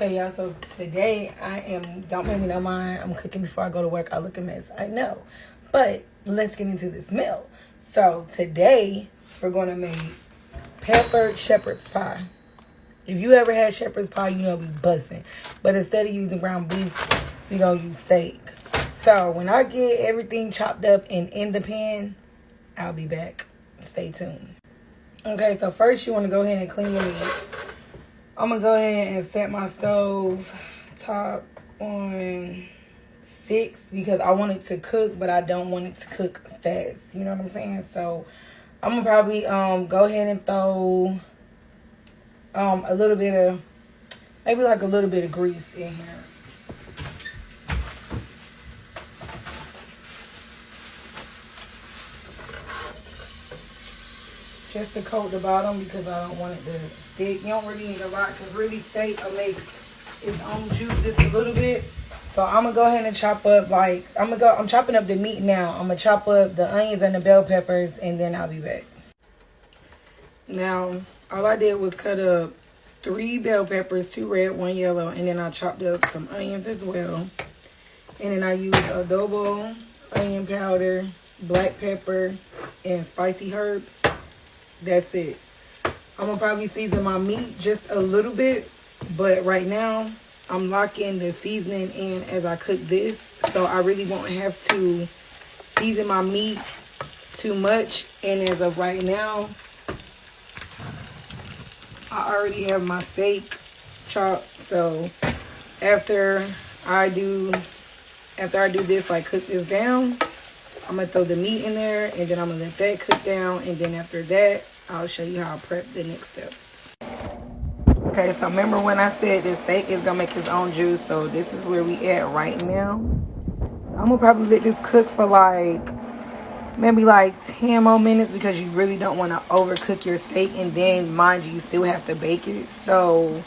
Okay, y'all, so today don't pay me no mind, I'm cooking before I go to work. I look a mess, I know. But let's get into this meal. So today, we're going to make peppered shepherd's pie. If you ever had shepherd's pie, you know we buzzing. But instead of using ground beef, we going to use steak. So when I get everything chopped up and in the pan, I'll be back. Stay tuned. Okay, so first you want to go ahead and clean your meat. I'm going to go ahead and set my stove top on 6 because I want it to cook, but I don't want it to cook fast. You know what I'm saying? So I'm going to probably go ahead and throw a little bit of, maybe like a little bit of grease in here. Just to coat the bottom because I don't want it to stick. You don't really need a lot because really steak will make its own juice just a little bit. So I'm going to go ahead and chop up I'm chopping up the meat now. I'm going to chop up the onions and the bell peppers and then I'll be back. Now, all I did was cut up 3 bell peppers, 2 red, 1 yellow, and then I chopped up some onions as well. And then I used adobo, onion powder, black pepper, and spicy herbs. That's it. I'm going to probably season my meat just a little bit. But right now, I'm locking the seasoning in as I cook this. So I really won't have to season my meat too much. And as of right now, I already have my steak chopped. So after I do this, like cook this down, I'm going to throw the meat in there, and then I'm going to let that cook down, and then after that, I'll show you how I prep the next step. Okay, so remember when I said this steak is going to make its own juice, so this is where we at right now. I'm going to probably let this cook for maybe 10 more minutes because you really don't want to overcook your steak, and then, mind you still have to bake it. So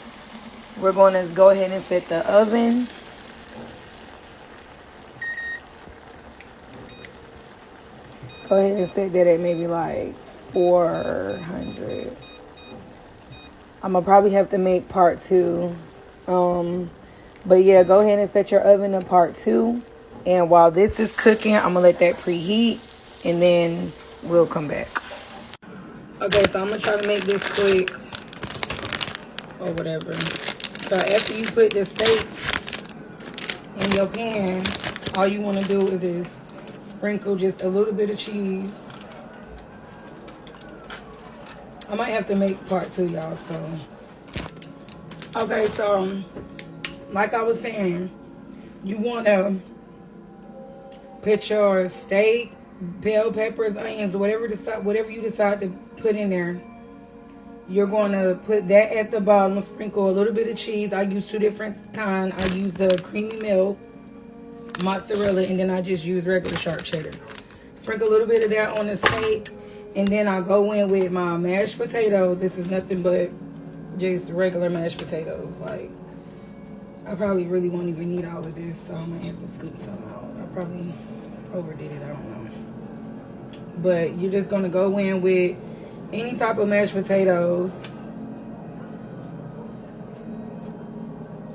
we're going to go ahead and set the oven. Go ahead and set that at maybe 400. I'm going to probably have to make part 2. But yeah, go ahead and set your oven to part 2. And while this is cooking, I'm going to let that preheat. And then we'll come back. Okay, so I'm going to try to make this quick. Or whatever. So after you put the steak in your pan, all you want to do is sprinkle just a little bit of cheese. I might have to make part 2, y'all. So, okay, so like I was saying, you want to put your steak, bell peppers, onions, whatever you decide to put in there. You're going to put that at the bottom. Sprinkle a little bit of cheese. I use 2 different kinds. I use the creamy milk, mozzarella, and then I just use regular sharp cheddar. Sprinkle a little bit of that on the steak, and then I go in with my mashed potatoes. This is nothing but just regular mashed potatoes. I probably really won't even need all of this, so I'm gonna have to scoop some out. I probably overdid it, I don't know. But you're just gonna go in with any type of mashed potatoes.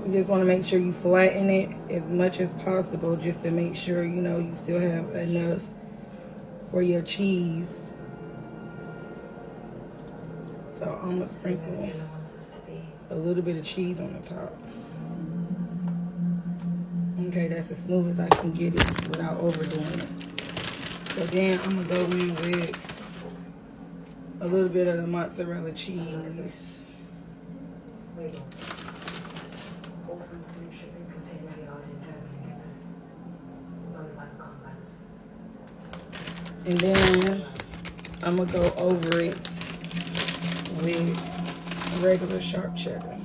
You just want to make sure you flatten it as much as possible just to make sure, you still have enough for your cheese. So I'm going to sprinkle a little bit of cheese on the top. Okay, that's as smooth as I can get it without overdoing it. So then I'm going to go in with a little bit of the mozzarella cheese. And then I'm going to go over it with regular sharp cheddar.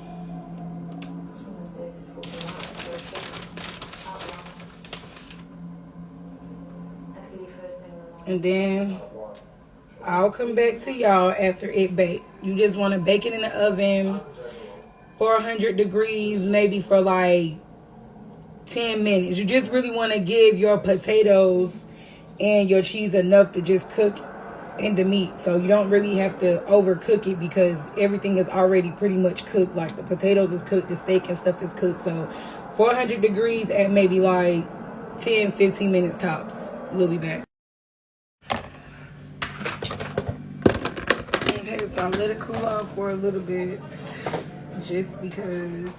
And then I'll come back to y'all after it baked. You just want to bake it in the oven 400 degrees, maybe for 10 minutes. You just really want to give your potatoes and your cheese enough to just cook in the meat. So you don't really have to overcook it because everything is already pretty much cooked. Like the potatoes is cooked, the steak and stuff is cooked. So 400 degrees at maybe like 10-15 minutes tops. We'll be back. Okay, so I let it cool off for a little bit just because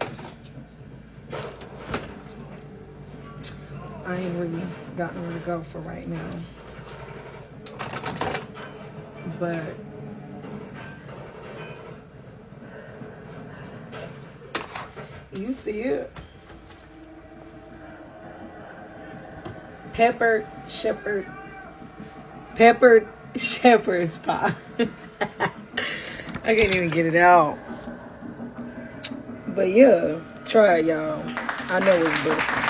I ain't really got nowhere to go for right now. But you see it. Peppered shepherd's pie. I can't even get it out. But yeah, try it, y'all. I know it's best.